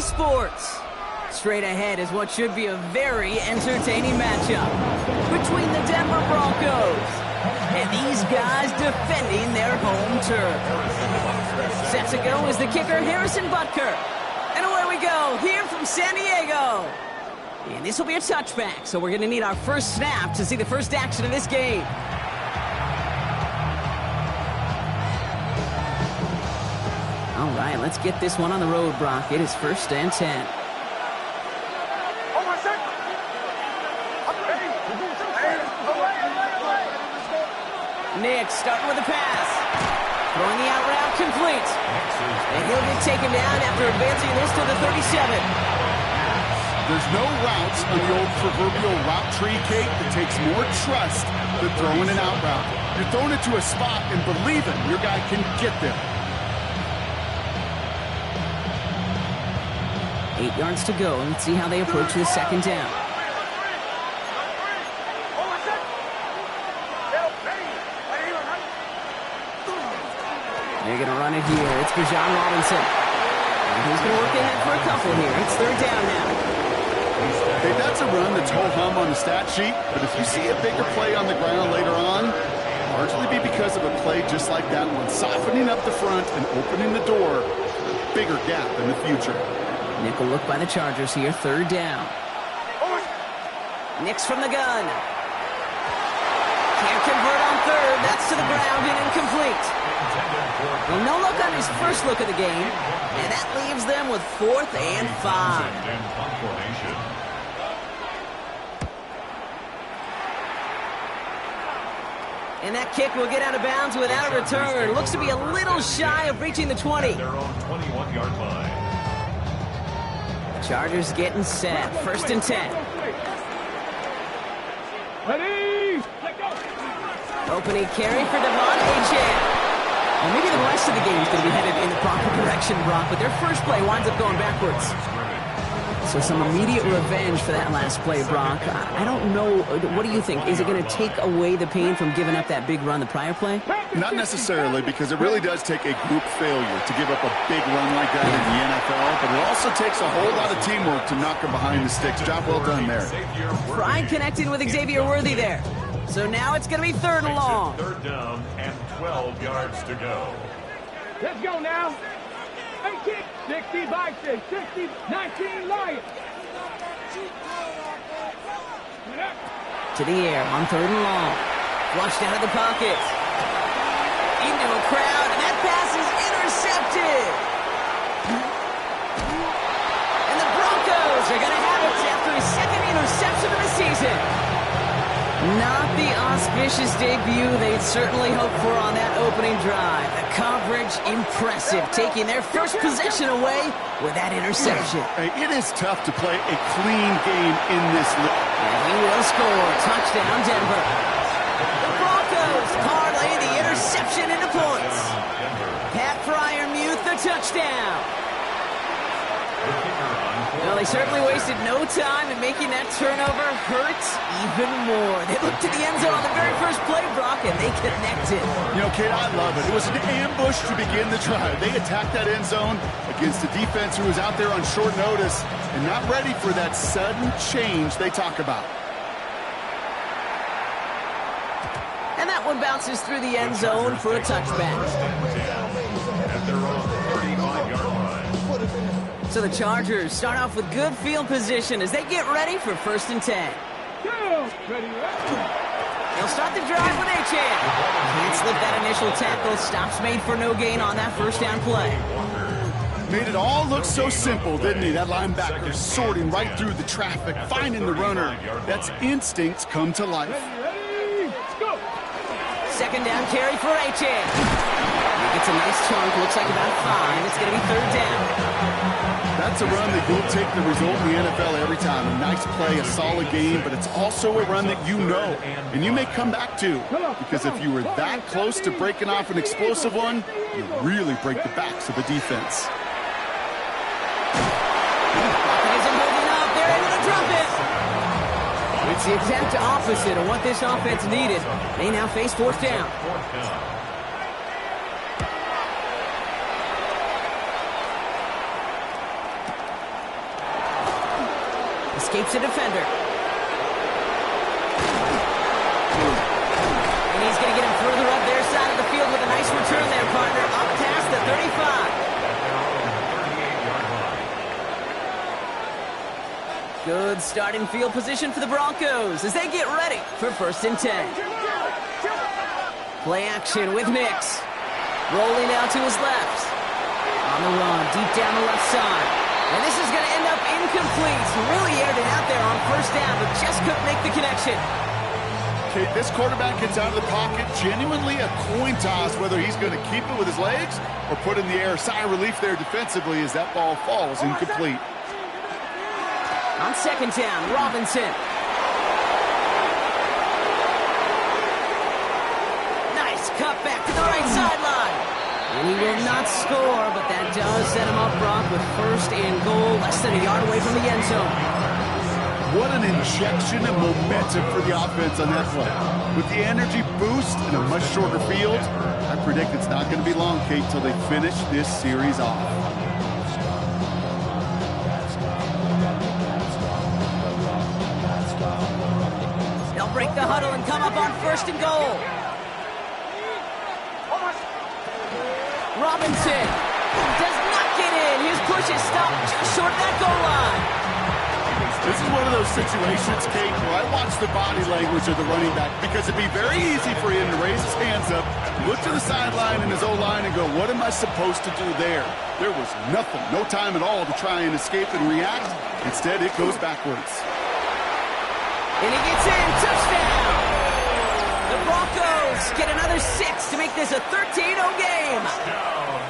Sports. Straight ahead is what should be a very entertaining matchup between the Denver Broncos and these guys defending their home turf. Set to go is the kicker, Harrison Butker. And away we go, here from San Diego. And this will be a touchback, so we're going to need our first snap to see the first action of this game. All right, let's get this one on the road, Brock. It is 1st and 10. Nick starting with a pass. Throwing the out route complete. And he'll get taken down after advancing this to the 37. There's no routes on the old proverbial route tree, Kate, that takes more trust than throwing an out route. You're throwing it to a spot and believing your guy can get there. 8 yards to go. Let's see how they approach the second down. They're going to run it here. It's Bijan Robinson. And he's going to work ahead for a couple here. It's 3rd down now. Hey, that's a run that's ho-hum on the stat sheet, but if you see a bigger play on the ground later on, largely be because of a play just like that one, softening up the front and opening the door for a bigger gap in the future. Nickel look by the Chargers here, 3rd down. Nick's from the gun. Can't convert on 3rd. That's to the ground and incomplete. Well, no look on his first look of the game, and that leaves them with 4th and 5. And that kick will get out of bounds without a return. Looks to be a little shy of reaching the 20. Their own 21-yard line. Chargers getting set. 1st and 10. Ready? Opening carry for Devon Achane. Well, maybe the rest of the game is going to be headed in the proper direction, Brock, but their first play winds up going backwards. So some immediate revenge for that last play, Brock. I don't know. What do you think? Is it going to take away the pain from giving up that big run the prior play? Not necessarily, because it really does take a group failure to give up a big run like that in the NFL, but it also takes a whole lot of teamwork to knock them behind the sticks. Job well done there. Pride connecting with Xavier Worthy there. So now it's going to be 3rd and long. 3rd down and 12 yards to go. Let's go now. 18, 60 Vikings, 60, 19 Lions. To the air on 3rd and long. Flushed out of the pocket. Into a crowd, and that pass is intercepted. And the Broncos are going to have it after his 2nd interception of the season. Not the auspicious debut they'd certainly hoped for on that opening drive. The coverage, impressive, taking their first possession away with that interception. Hey, it is tough to play a clean game in this league. And he will score. Touchdown, Denver. The Broncos parlay the interception into points. Pat Fryermuth, the touchdown. Well, they certainly wasted no time in making that turnover hurt even more. They looked to the end zone on the very first play, Brock, and they connected. You know, Kate, I love it. It was an ambush to begin the drive. They attacked that end zone against a defense who was out there on short notice and not ready for that sudden change they talk about. And that one bounces through the end zone for a touchback. At their own 35-yard line. So the Chargers start off with good field position as they get ready for 1st and 10. They'll start the drive with Achane. Can't slip that initial tackle. Stops made for no gain on that 1st down play. Made it all look so simple, didn't he? That linebacker sorting right through the traffic, finding the runner. That's instincts come to life. 2nd down carry for Achane. He gets a nice chunk, looks like about 5. It's going to be 3rd down. That's a run that will take the result in the NFL every time. A nice play, a solid game, but it's also a run that you know and you may come back to, because if you were that close to breaking off an explosive one, you really break the backs of the defense. Isn't holding up. They're able to drop it. It's the exact opposite of what this offense needed. They now face 4th down. Escapes a defender. And he's going to get him further up their side of the field with a nice return there, partner. Up past the 35. Good starting field position for the Broncos as they get ready for 1st and 10. Play action with Mix. Rolling out to his left. On the run, deep down the left side. And this is going to end up incomplete. Really aired it out there on 1st down, but just couldn't make the connection. Okay, this quarterback gets out of the pocket. Genuinely a coin toss whether he's going to keep it with his legs or put in the air. Sigh of relief there defensively as that ball falls incomplete. On 2nd down, Robinson. Nice cut back to the right sideline. And he will not score, but that does set him up, Brock, with 1st and goal, less than a yard away from the end zone. What an injection of momentum for the offense on that play. With the energy boost and a much shorter field, I predict it's not going to be long, Kate, till they finish this series off. They'll break the huddle and come up on 1st and goal. Robinson does not get in. His push is stopped just short of that goal line. This is one of those situations, Kate, where I watch the body language of the running back because it'd be very easy for him to raise his hands up, look to the sideline in his O-line and go, what am I supposed to do there? There was nothing, no time at all to try and escape and react. Instead, it goes backwards. And he gets in. Touchdown! The Broncos get another 6 to make this a 13-0 game.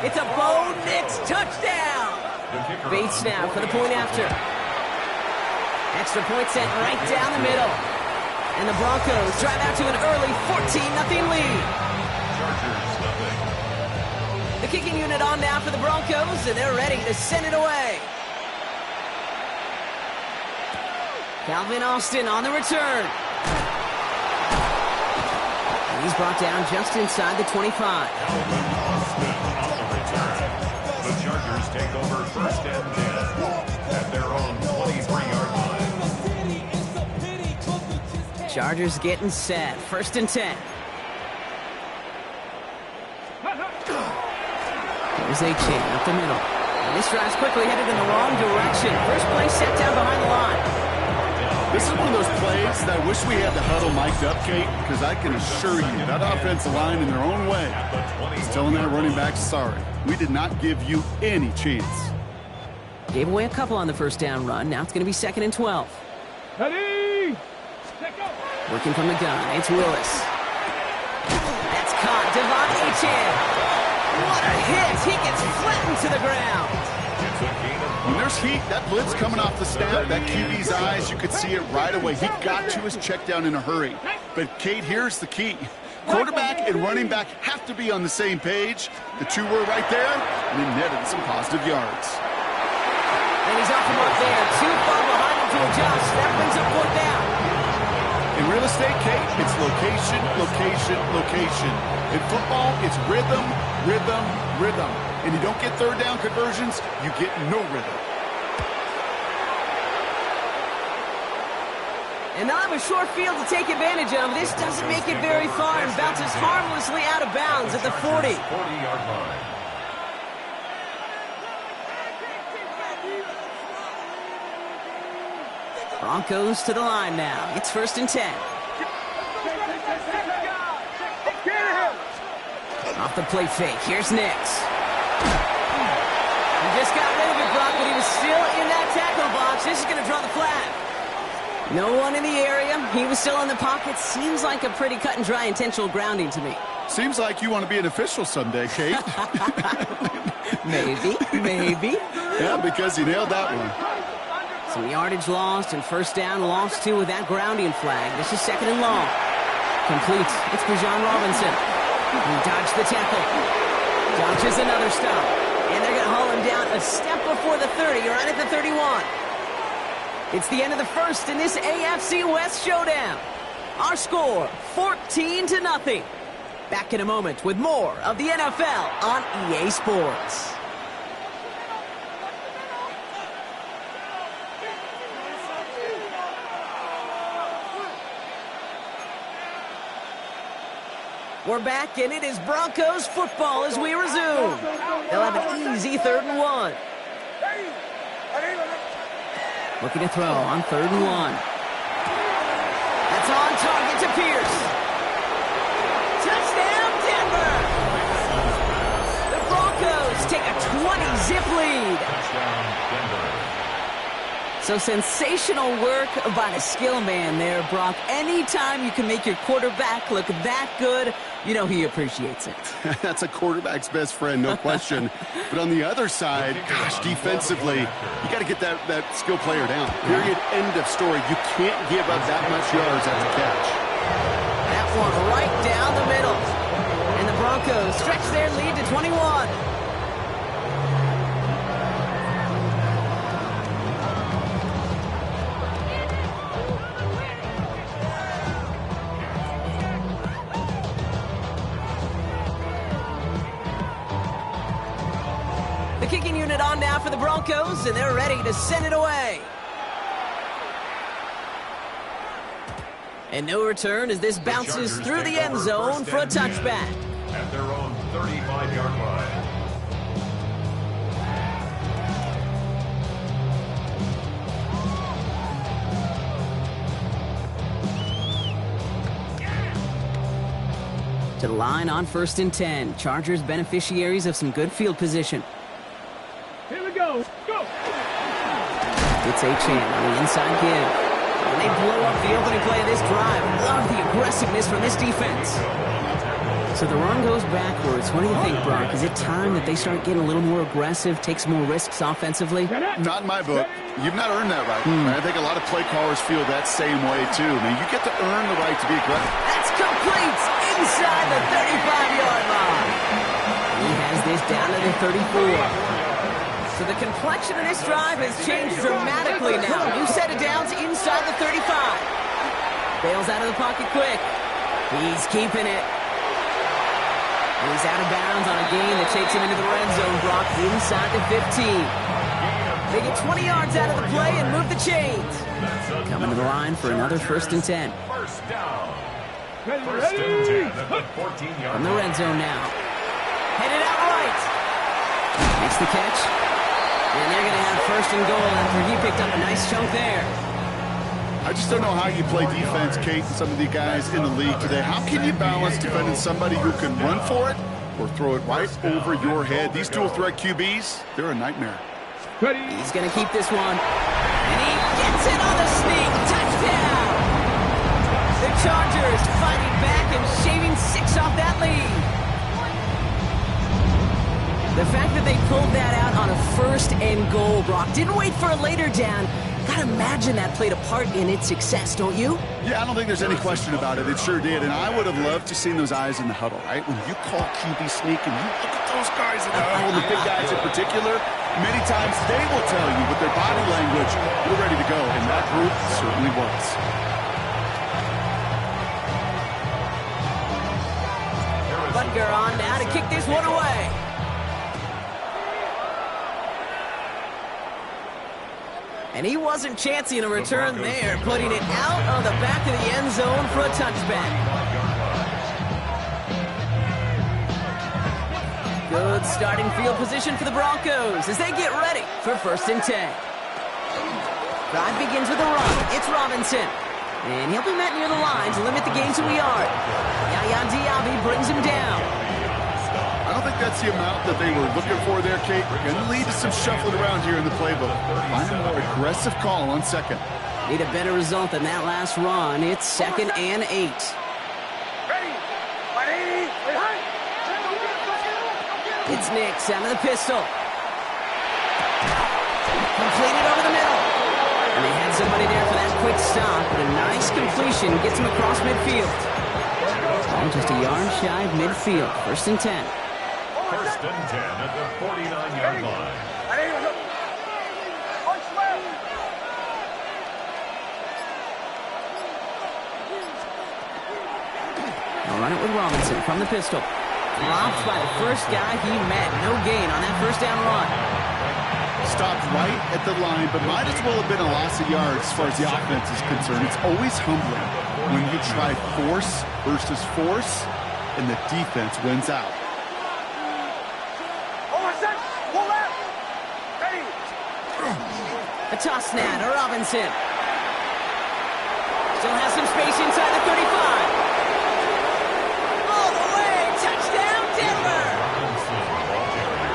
It's a Bo Nix touchdown. Bates now for the point after. Extra point sent right down the middle. And the Broncos drive out to an early 14-0 lead. The kicking unit on now for the Broncos, and they're ready to send it away. Calvin Austin on the return. And he's brought down just inside the 25. Calvin Austin on the return. The Chargers take over 1st and 10 at their own 23-yard line. Chargers getting set. 1st and 10. Here's A-Chain up the middle. And this drive's quickly headed in the wrong direction. First play set down behind the line. This is one of those plays that I wish we had the huddle mic'd up, Kate, because I can assure you that offensive line in their own way is telling that running back, sorry, we did not give you any chance. Gave away a couple on the 1st down run. Now it's going to be 2nd and 12. Ready? Working from the gun, it's Willis. That's caught. Devon Achane. What a hit. He gets flattened to the ground. When there's heat, that blitz coming off the snap, that QB's eyes, you could see it right away. He got to his check down in a hurry. But, Kate, here's the key. Quarterback and running back have to be on the same page. The two were right there, and he netted some positive yards. And he's off the mark there. Too far behind him to adjust. That brings up 4th down. In real estate, Kate, it's location, location, location. In football, it's rhythm, rhythm, rhythm. And you don't get 3rd down conversions, you get no rhythm. And now have a short field to take advantage of. This doesn't make it very far and bounces harmlessly out of bounds at the 40. 40-yard line. Broncos to the line now. It's 1st and 10. Off the play fake. Here's Nix. He just got rid of it, Brock, but he was still in that tackle box. This is going to draw the flag. No one in the area. He was still in the pocket. Seems like a pretty cut and dry intentional grounding to me. Seems like you want to be an official someday, Kate. Maybe. Yeah, because you nailed that one. Some yardage lost and 1st down lost too with that grounding flag. This is 2nd and long. Complete. It's Bijan Robinson. He dodged the tackle. Dodges another stop. And they're going to haul him down a step before the 30, right at the 31. It's the end of the 1st in this AFC West showdown. Our score, 14-0. Back in a moment with more of the NFL on EA Sports. We're back, and it is Broncos football as we resume. They'll have an easy 3rd and 1. Looking to throw on 3rd and 1. That's on target to Pierce. Touchdown, Denver! The Broncos take a 20-zip lead. So sensational work by the skill man there, Brock. Anytime you can make your quarterback look that good, you know he appreciates it. That's a quarterback's best friend, no question. But on the other side, gosh, defensively, you got to get that skill player down. Period, end of story. You can't give up that much yards after catch. That one right down the middle. And the Broncos stretch their lead to 21. Kicking unit on now for the Broncos, and they're ready to send it away. And no return as this bounces through the end zone for a touchback. At their own 35-yard line. To the line on 1st and 10. Chargers beneficiaries of some good field position. Here we go. Go. It's Achane on the inside give. And they blow up the opening play of this drive. Love the aggressiveness from this defense. So the run goes backwards. What do you think, Brock? Is it time that they start getting a little more aggressive, take some more risks offensively? Not in my book. You've not earned that right. I think a lot of play callers feel that same way, too. I mean, you get to earn the right to be aggressive. That's complete inside the 35-yard line. He has this down to the 34. So the complexion of this drive has changed dramatically now. New set of downs inside the 35. Bails out of the pocket quick. He's keeping it. He's out of bounds on a gain that takes him into the red zone, Brock, inside the 15. They get 20 yards out of the play and move the chains. Coming to the line for another 1st and 10. First down. First and 10 at the 14-yard From the red zone now. Headed out right. Makes the catch. And they're going to have 1st and goal after he picked up a nice chunk there. I just don't know how you play defense, Kate, and some of the guys in the league today. How can you balance defending somebody who can run for it or throw it right over your head? These dual threat QBs, they're a nightmare. He's going to keep this one. And he gets it on the sneak. Touchdown! The Chargers fighting back and shaving 6 off that lead. The fact that they pulled that out on a 1st and goal, Brock, didn't wait for a later down. Gotta imagine that played a part in its success, don't you? Yeah, I don't think there's any question about it. It sure did. And I would have loved to seen those eyes in the huddle, right? When you call QB sneak and you look at those guys in the huddle, the big guys in particular, many times they will tell you with their body language, we're ready to go. And that group certainly was. Butker on now to kick this one away. And he wasn't chancing a return there, putting it out on the back of the end zone for a touchback. Good starting field position for the Broncos as they get ready for 1st and 10. Drive begins with a run. It's Robinson. And he'll be met near the line to limit the gain to a yard. Yaya Diaby brings him down. I don't think that's the amount that they were looking for there, Kate. Going to lead to some shuffling around here in the playbook. Find a more aggressive call on 2nd. Need a better result than that last run. It's 2nd and 8. It's Nix out of the pistol. Completed over the middle. And they had somebody there for that quick stop, but a nice completion gets him across midfield. Oh, just a yard shy of midfield. 1st and 10. 1st and 10 at the 49-yard line. They'll run it with Robinson from the pistol. Dropped by the first guy he met. No gain on that 1st down run. Stopped right at the line, but might as well have been a loss of yards as far as the offense is concerned. It's always humbling when you try force versus force, and the defense wins out. A toss now to Robinson. Still has some space inside the 35. All the way, touchdown Denver!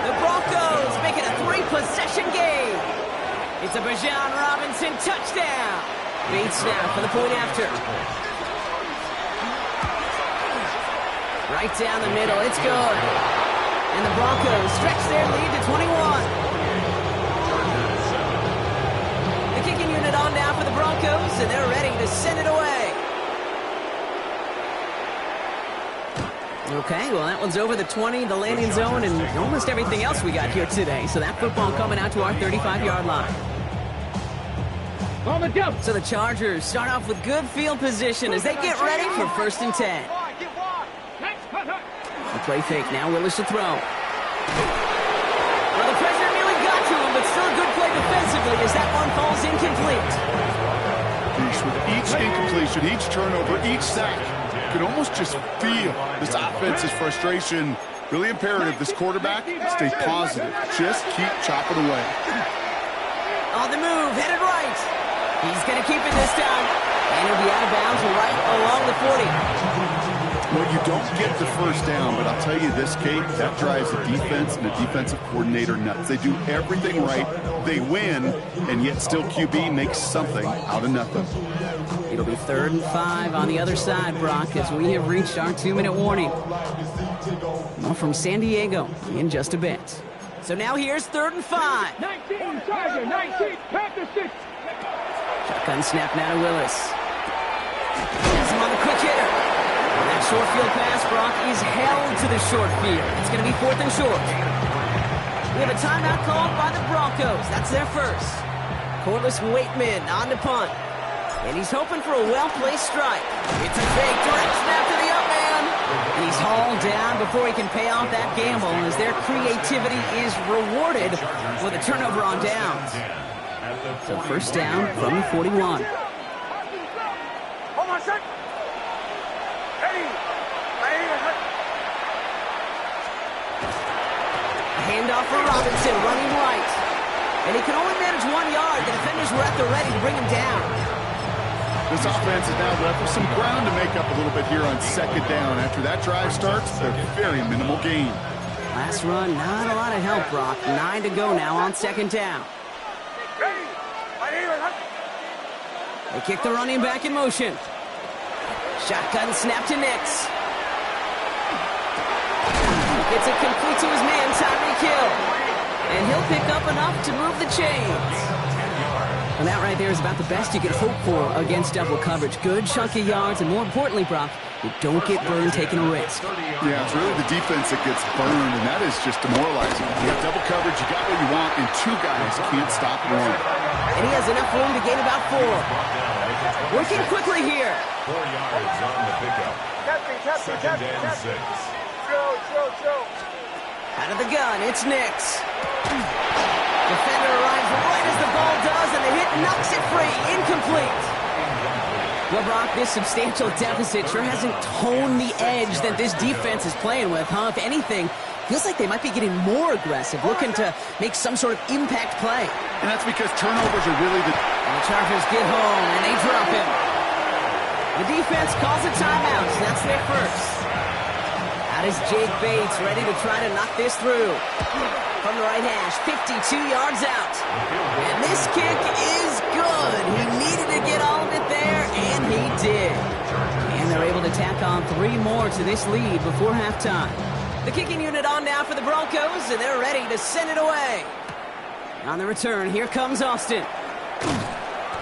The Broncos make it a 3-possession game. It's a Bijan Robinson touchdown. Bates now for the point after. Right down the middle, it's good. And the Broncos stretch their lead to 21. Kicking unit on now for the Broncos, and they're ready to send it away. Okay, well, that one's over the 20, the landing zone, and almost everything else we got here today. So that football coming out to our 35-yard line. On the jump. So the Chargers start off with good field position as they get ready for 1st and 10. The play fake now, Willis to throw. Well, the pressure nearly got to him, but still a good play defensively as that one falls incomplete. With each incompletion, each turnover, each sack, you can almost just feel this offense's frustration. Really imperative, this quarterback, stay positive. Just keep chopping away. On the move, headed right. He's going to keep it this time. And he'll be out of bounds right along the 40. Well, you don't get the first down, but I'll tell you this, Kate, that drives the defense and the defensive coordinator nuts. They do everything right, they win, and yet still QB makes something out of nothing. It'll be 3rd and 5 on the other side, Brock, as we have reached our 2-minute warning. More from San Diego in just a bit. So now here's 3rd and 5. 19, Charger, 19, Panther 6. Shotgun snap now to Willis. Has him on the quick hitter. That short field pass, Brock, is held to the short field. It's going to be 4th and short. We have a timeout called by the Broncos. That's their first. Corliss Waitman on the punt. And he's hoping for a well-placed strike. It's a fake direct snap to the up man. And he's hauled down before he can pay off that gamble as their creativity is rewarded with a turnover on downs. So 1st down from the 41. Handoff for Robinson, running right. And he can only manage 1 yard. The defenders were at the ready to bring him down. This offense is now left with some ground to make up a little bit here on 2nd down. After that drive starts, a very minimal gain. Last run, not a lot of help, Brock. 9 to go now on 2nd down. They kick the running back in motion. Shotgun snap to Nix. Gets it complete to his man, Tyreek Hill. And he'll pick up enough to move the chains. And that right there is about the best you can hope for against double coverage. Good chunky yards, and more importantly, Brock, you don't get burned taking a risk. Yeah, it's really the defense that gets burned, and that is just demoralizing. You have double coverage, you got what you want, and 2 guys can't stop one. And he has enough room to gain about 4. Working quickly here. 4 yards on the pickup. 2nd and 6. Out of the gun, it's Nix. Defender arrives right as the ball does, and the hit knocks it free. Incomplete. Well, Brock, this substantial deficit sure hasn't toned the edge that this defense is playing with, huh? If anything, feels like they might be getting more aggressive, looking to make some sort of impact play. And that's because turnovers are really the... And the Chargers get home, and they drop him. The defense calls a timeout. That's their first. Out is Jake Bates, ready to try to knock this through. From the right hash, 52 yards out. And this kick is good. He needed to get all of it there, and he did. And they're able to tack on 3 more to this lead before halftime. The kicking unit on now for the Broncos, and they're ready to send it away. On the return, here comes Austin.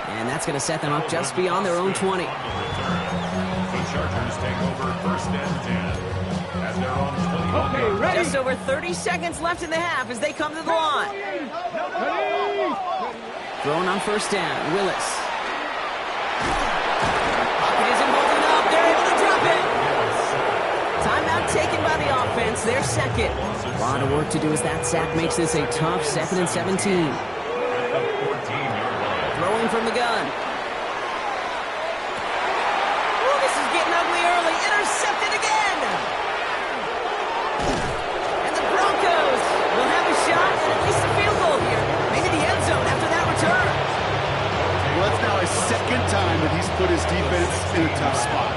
And that's going to set them up just beyond their own 20. The Chargers take over 1st and 10. At their own 21. Okay, ready? Just over 30 seconds left in the half as they come to the line. Thrown on 1st down, Willis. Pocket isn't holding up. They're able to drop it. Timeout taken by the offense, their second. A lot of work to do as that sack makes this a tough 2nd and 17. Throwing from the gun. Oh, this is getting ugly early. Intercepted again. in a tough spot.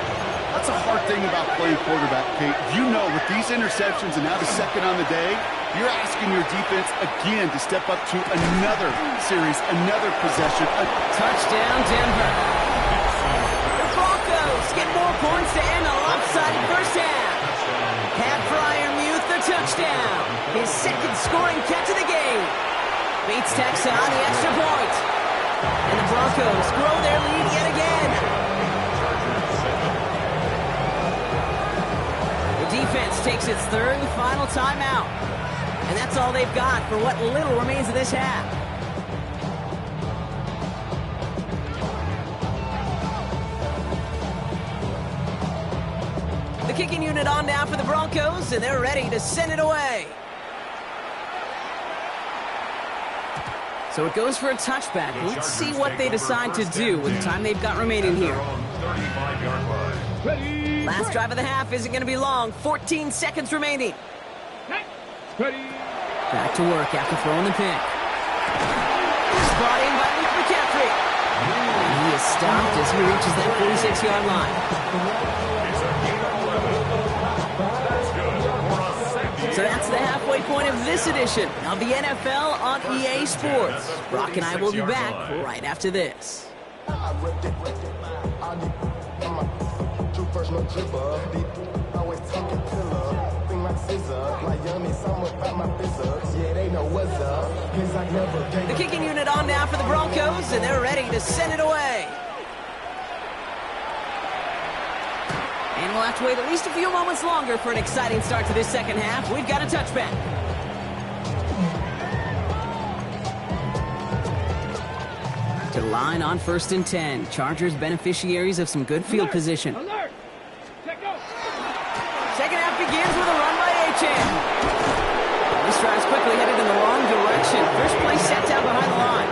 That's a hard thing about playing quarterback, Kate. You know, with these interceptions and now the second on the day, you're asking your defense again to step up to another series, another possession. Touchdown, Denver. The Broncos get more points to end a lopsided first half. Pat Fryermuth the touchdown. His second scoring catch of the game. Beats Texas on the extra point. And the Broncos grow their lead yet again. The defense takes its third and final timeout. And that's all they've got for what little remains of this half. The kicking unit on now for the Broncos, and they're ready to send it away. So it goes for a touchback. Let's see what they decide to do with the time they've got remaining here. Last drive of the half isn't going to be long. 14 seconds remaining. Back to work after throwing the pick. He's brought in by Luke McCaffrey. And he is stopped as he reaches that 46-yard line. So that's the halfway point of this edition of the NFL on EA Sports. Brock and I will be back right after this. The kicking unit on now for the Broncos, and they're ready to send it away. And we'll have to wait at least a few moments longer for an exciting start to this second half. We've got a touchback. To the line on 1st and 10. Chargers beneficiaries of some good field position. Alert! Second half begins with a run by Achane. This drive's quickly headed in the wrong direction. First play set down behind the line.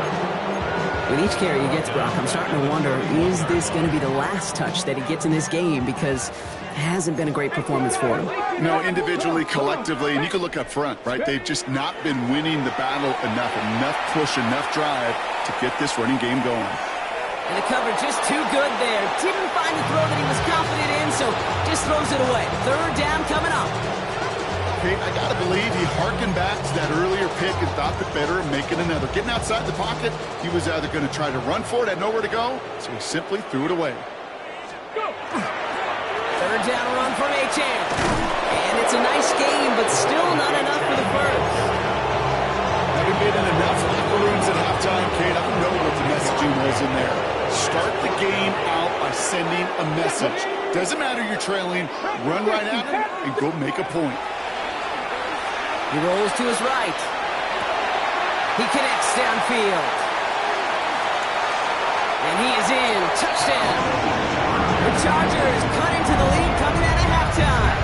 With each carry he gets, Brock, I'm starting to wonder, is this going to be the last touch that he gets in this game? Because it hasn't been a great performance for him. No, individually, collectively, and you can look up front, right? They've just not been winning the battle enough push, enough drive to get this running game going. And the cover just too good there. Didn't find the throw that he was confident in, so just throws it away. Third down coming up. Kate, I got to believe he harkened back to that earlier pick and thought the better of making another. Getting outside the pocket, he was either going to try to run for it, had nowhere to go, so he simply threw it away. Third down run from Achane. And it's a nice game, but still not enough for the first. Having been in enough locker rooms at halftime, Kate, I don't know what the messaging was in there. Start the game out by sending a message. Doesn't matter you're trailing, run right at him and go make a point. He rolls to his right. He connects downfield. And he is in. Touchdown. The Chargers cut into the lead coming out of halftime.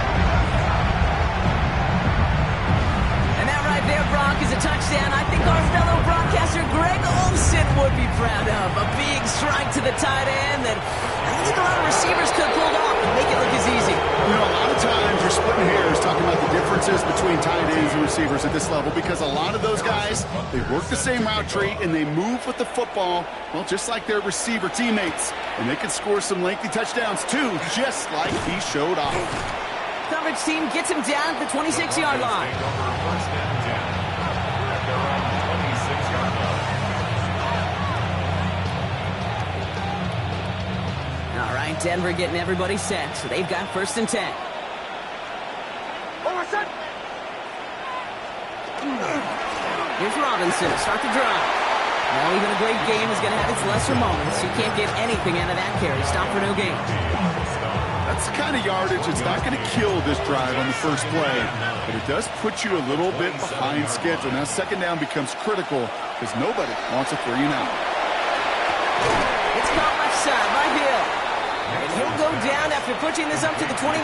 And that right there, Brock, is a touchdown I think our fellow broadcaster Greg Olsen would be proud of. A big strike to the tight end that I don't think a lot of receivers could have pulled off and make it look as easy. You know, a lot of times you're splitting hairs talking about the differences between tight ends and receivers at this level because a lot of those guys, they work the same route tree and they move with the football, well, just like their receiver teammates. And they can score some lengthy touchdowns too, just like he showed off. Coverage team gets him down at the 26-yard line. All right, Denver getting everybody set, so they've got 1st and 10. Here's Robinson to start the drive. Well, even a great game is going to have its lesser moments. You can't get anything out of that carry. Stop for no gain. That's the kind of yardage it's not going to kill this drive on the first play, but it does put you a little bit behind schedule. Now, second down becomes critical because nobody wants a 3-and-out. It's caught left side by Hill. And he'll go down after pushing this up to the 29.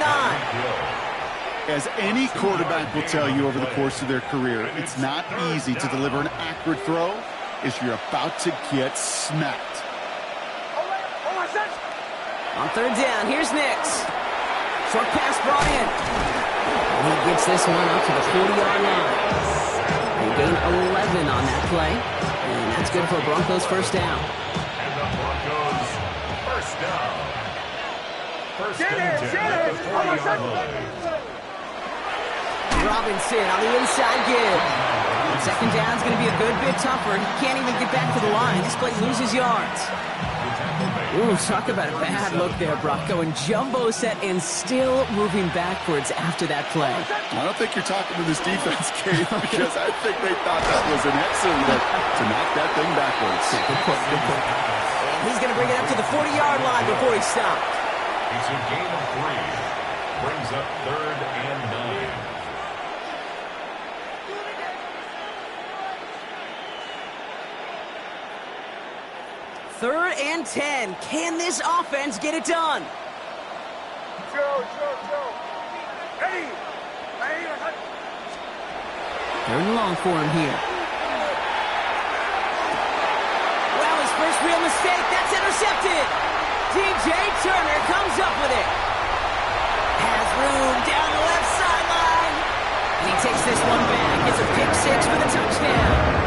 As any quarterback will tell you over the course of their career, it's not easy to deliver an accurate throw as you're about to get smacked. On third down, here's Nix. Short pass brought in. And he gets this one up to the 40-yard line. They gain 11 on that play. And that's good for Broncos first down. And the Broncos first down. First and 10 at the 40-yard line. Robinson on the inside give. Second down's going to be a good bit tougher. He can't even get back to the line. This play loses yards. Ooh, talk about a bad look there, Brock. Going jumbo set and still moving backwards after that play. I don't think you're talking to this defense, Kate, because I think they thought that was an excellent look to knock that thing backwards. Good point, good point. And he's going to bring it up to the 40-yard line before he stopped. It's a gain of 3. Brings up 3rd and 9. Third and 10. Can this offense get it done? Joe. Hey! Third and long for him here. Well, his first real mistake. That's intercepted. DJ Turner comes up with it. Has room down the left sideline. And he takes this one back. It's a pick 6 for the touchdown.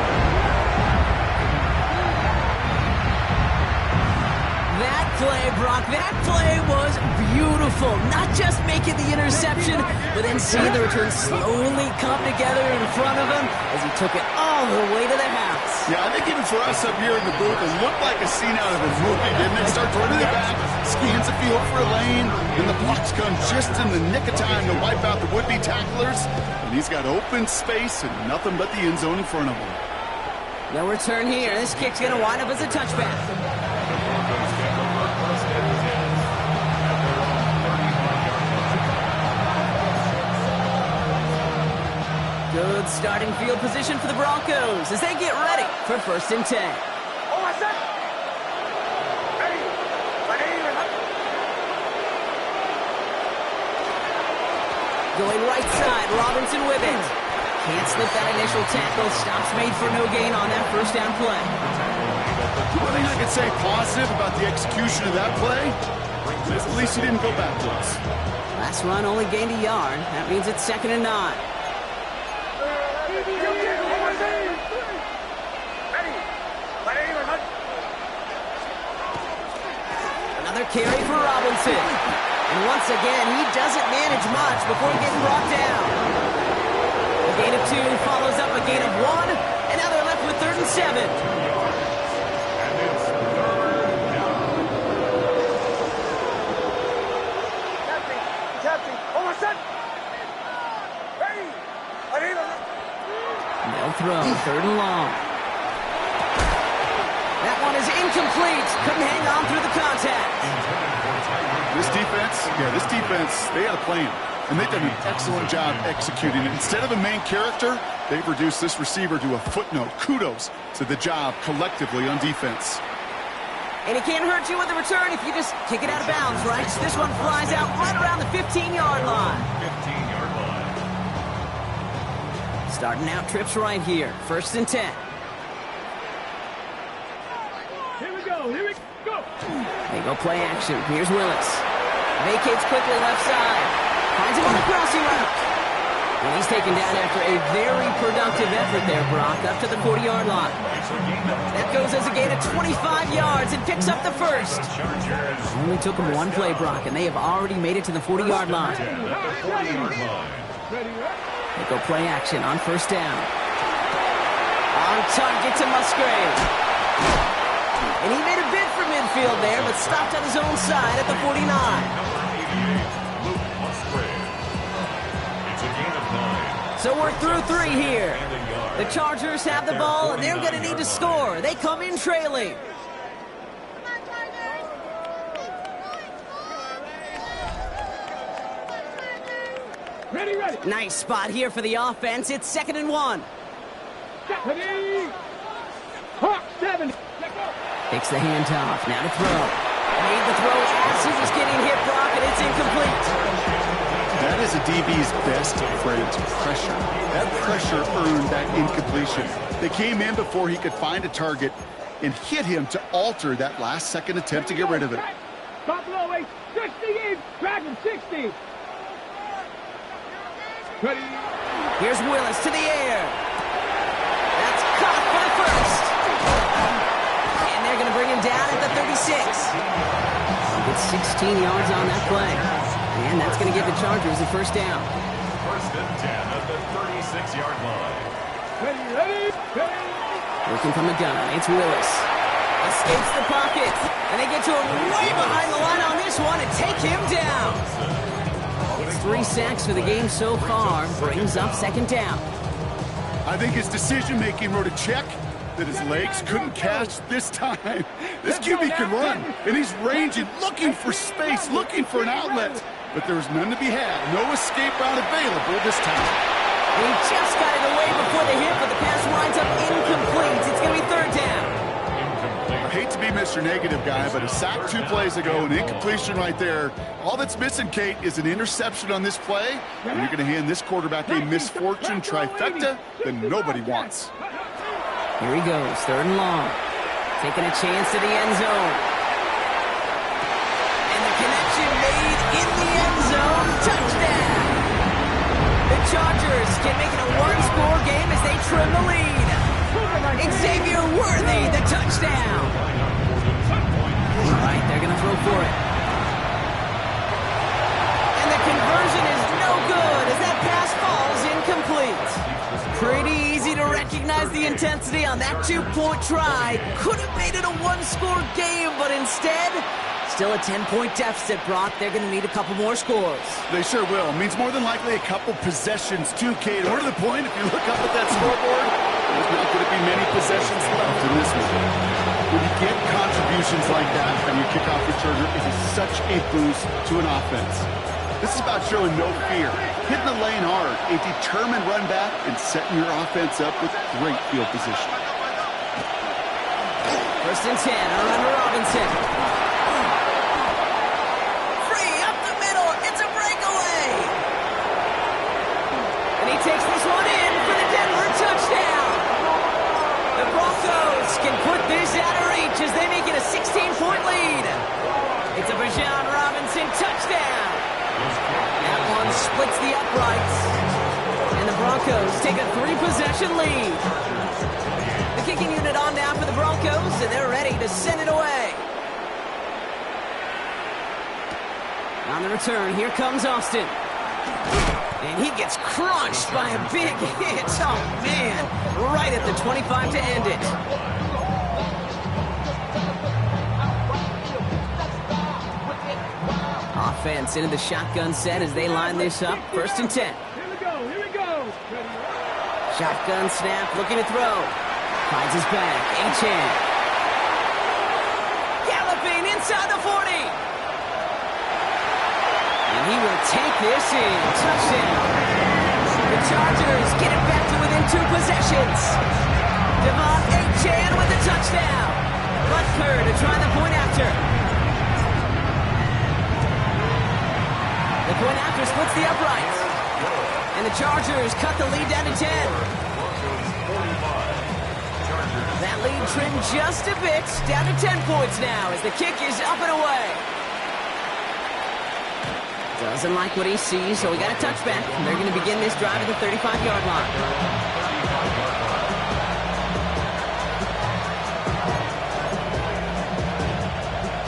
That play, Brock, that play was beautiful. Not just making the interception, but then seeing the return slowly come together in front of him as he took it all the way to the house. Yeah, I think even for us up here in the booth, it looked like a scene out of a movie, didn't it? Starts running it back, scans the field for a lane, and the blocks come just in the nick of time to wipe out the would-be tacklers. And he's got open space and nothing but the end zone in front of him. No return here. This kick's going to wind up as a touchback. Good starting field position for the Broncos as they get ready for 1st and 10. Going right side, Robinson with it. Can't slip that initial tackle. Stops made for no gain on that first down play. One thing I can say positive about the execution of that play is at least he didn't go backwards. Last run only gained a yard. That means it's 2nd and 9. Another carry for Robinson. And once again, he doesn't manage much before getting brought down. A gain of 2 follows up a gain of 1, and now they're left with 3rd and 7. And it's 3rd down. Captain. They'll throw, 3rd and long. That one is incomplete. Couldn't hang on through the contact. This defense, they had a plan, and they've done an excellent job executing it. Instead of a main character, they've reduced this receiver to a footnote. Kudos to the job collectively on defense. And it can't hurt you with the return if you just kick it out of bounds, right? So this one flies out right around the 15-yard line. 15-yard line. Starting out trips right here. 1st and 10. Here we go. They go play action. Here's Willis. Vacates quickly left side. Finds him on the crossing route. And he's taken down after a very productive effort there, Brock, up to the 40-yard line. That goes as a gain of 25 yards and picks up the first. Only took him one play, Brock, and they have already made it to the 40-yard line. They go play action on 1st down. On target to Musgrave. And he made a bid for midfield there, but stopped on his own side at the 49. So we're through 3 here. The Chargers have the ball, and they're going to need to score. They come in trailing. Ready. Nice spot here for the offense. It's 2nd and 1. Ready. Hawk 7. Takes the handoff. Now to throw. Made the throw as he was getting hit, Brock, and it's incomplete. That is a DB's best friend, pressure. That pressure earned that incompletion. They came in before he could find a target and hit him to alter that last-second attempt to get rid of it. Buffalo 8, 60 in. Dragon 60. Ready. Here's Willis to the air. That's caught for the first. And they're going to bring him down at the 36. Good 16 yards on that play. And that's going to give the Chargers a first down. First and 10 at the 36-yard line. Ready. Working from the gun, it's Willis. Escapes the pocket. And they get to him way behind the line on this one and take him down. 3 sacks for the game so far. Brings up second down. I think his decision-making wrote a check that his legs couldn't catch this time. This QB can run, and he's ranging, looking for space, looking for an outlet. But there was none to be had. No escape route available this time. And he just got it away before the hit, but the pass winds up incomplete. It's going to be third down. I hate to be Mr. Negative guy, but a sack 2 plays ago, an incompletion right there. All that's missing, Kate, is an interception on this play, and you're going to hand this quarterback a misfortune trifecta that nobody wants. Here he goes, third and long. Taking a chance to the end zone. And the connection made in the end zone. Touchdown! The Chargers can make it a one-score game as they trim the lead. Xavier Worthy, the touchdown. All right, they're going to throw for it. And the conversion is no good as that pass falls incomplete. Pretty easy to recognize the intensity on that 2-point try. Could have made it a one-score game, but instead, still a 10-point deficit, Brock. They're going to need a couple more scores. They sure will. Means more than likely a couple possessions too, Kate. More to the point, if you look up at that scoreboard, there's not going to be many possessions left in this one. When you get contributions like that on your kickoff returner, it is such a boost to an offense. This is about showing no fear, hitting the lane hard, a determined run back, and setting your offense up with great field position. First and 10, around Robinson. Free, up the middle, it's a breakaway. And he takes this one in for the Denver touchdown. The Broncos can put this out of reach as they make it a 16-point lead. It's a Bijan Robinson touchdown. That one splits the uprights. And the Broncos take a 3-possession lead. The kicking unit on now for the Broncos, and they're ready to send it away. On the return, here comes Austin. And he gets crunched by a big hit. Oh, man. Right at the 25 to end it. Offense into the shotgun set as they line this up. First and 10. Here we go. Shotgun snap, looking to throw. Finds his back. Achane. Galloping inside the 40. And he will take this in. Touchdown. The Chargers get it back to within 2 possessions. Devon Achane with the touchdown. Butker to try the point after. The point after splits the uprights. And the Chargers cut the lead down to 10. That lead trimmed just a bit, down to 10 points now as the kick is up and away. Doesn't like what he sees, so we got a touchback. And they're going to begin this drive at the 35-yard line.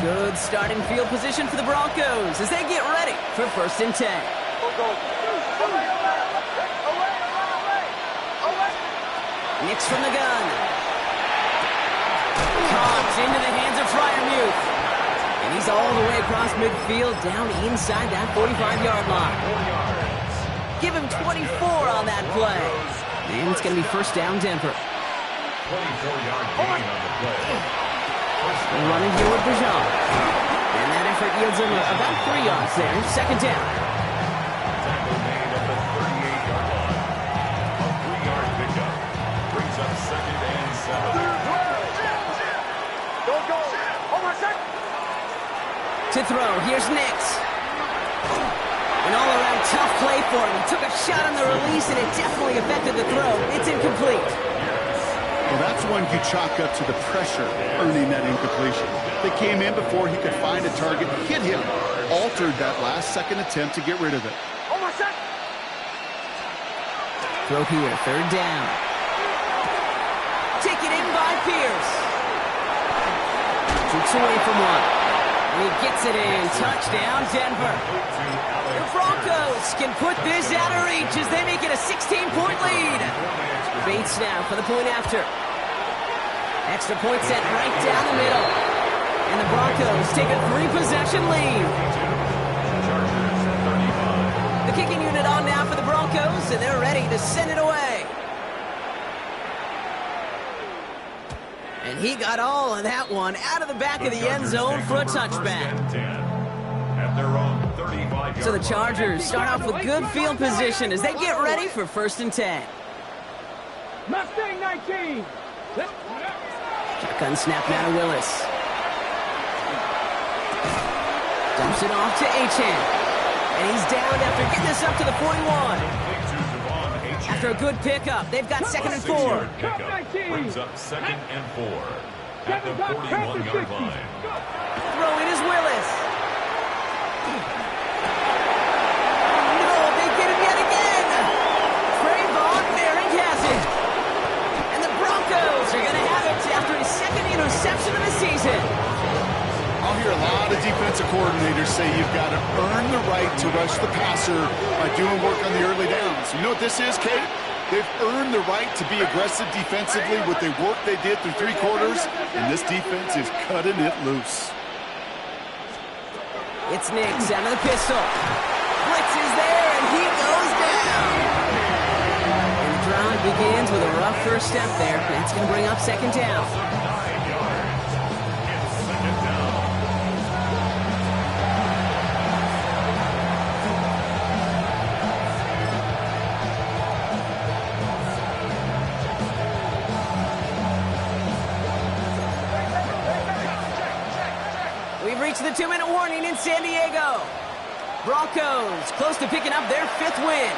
Good starting field position for the Broncos as they get ready for first and 10. Nix from the gun. Caught into the hands of Freiermuth. And he's all the way across midfield down inside that 45-yard line. Give him 24 on that play. And it's going to be first down Denver. 24-yard gain on the play. Running here with Bijan. And that effort yields him about 3 yards there. Second down. Tackle made at the 38-yard line. A 3-yard pickup brings up second and 7. Go. Hold on a second. To throw, here's Nix. An all-around tough play for him. He took a shot on the release, and it definitely affected the throw. It's incomplete. Well, that's one you chalk up to the pressure earning that incompletion. They came in before he could find a target, hit him, altered that last-second attempt to get rid of it. Hold on a second. Throw here, third down. Taken in by Pierce. Shoots away from one. He gets it in. Touchdown, Denver. The Broncos can put this out of reach as they make it a 16-point lead. Bates now for the point after. Extra point set right down the middle. And the Broncos take a 3-possession lead. The kicking unit on now for the Broncos, and they're ready to send it away. And he got all of that one out of the back of the end zone for a touchback. So the Chargers start off with good field position as they get ready for 1st and 10. Mustang 19. Shotgun snap now to Willis. Dumps it off to Achane. And he's down after getting this up to the 41. After a good pickup, they've got 2nd and 4. Brings up 2nd and 4 at the 41-yard line. Throwing is Willis. No, they get him yet again. Trayvon Merrick has it. And the Broncos are going to have it after his 2nd interception of the season. I'll hear a lot of defensive coordinators say you've got to earn the right to rush the passer by doing work on the early downs. You know what this is, Kate? They've earned the right to be aggressive defensively with the work they did through 3 quarters, and this defense is cutting it loose. It's Nix out of the pistol. Blitz is there, and he goes down. And the drive begins with a rough first step there. That's going to bring up 2nd down. We've reached the 2-minute warning in San Diego. Broncos close to picking up their 5th win.